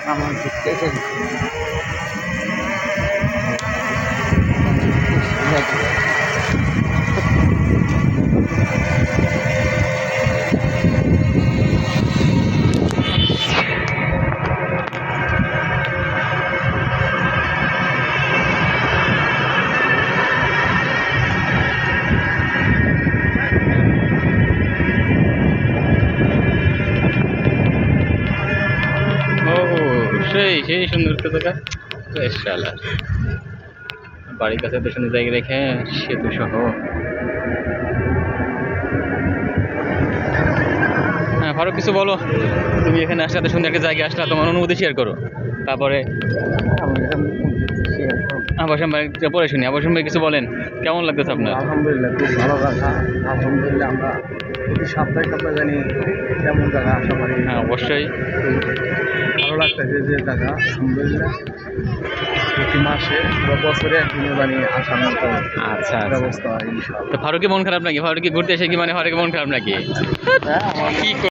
আমার ঘুরতে এসেছি। ও সেই সেই সুন্দর তো জায়গা। বেশ শালা বাড়ির কাছে এত সুন্দর জায়গা রেখে সেতু সহ। হ্যাঁ ফারুক কিছু বলো, তুমি এখানে আসলে এত সুন্দর একটা জায়গায় আসলে তোমার অনুভূতি শেয়ার করো। তারপরে আবাসন ভাই পরে শুনি, আবাসন ভাই কিছু বলেন, কেমন লাগতেছে আপনার? আলহামদুলিল্লাহ, খুব ভালো লাগা। আলহামদুলিল্লাহ, আমরা প্রতি সপ্তাহে সপ্তাহে জানি কেমন জায়গা আসা পারি। হ্যাঁ অবশ্যই। ভালো লাগতেছে যে জায়গা, আলহামদুলিল্লাহ। প্রতি মাসে বা বছরে একদিনও জানি আসার মতো আচ্ছা আচ্ছা। ব্যবস্থা হয় তো ইনশাআল্লাহ। ফারুকের মন খারাপ নাকি? ফারুকি ঘুরতে এসে কি মানে ফারুকের মন খারাপ নাকি? হ্যাঁ, আমার কি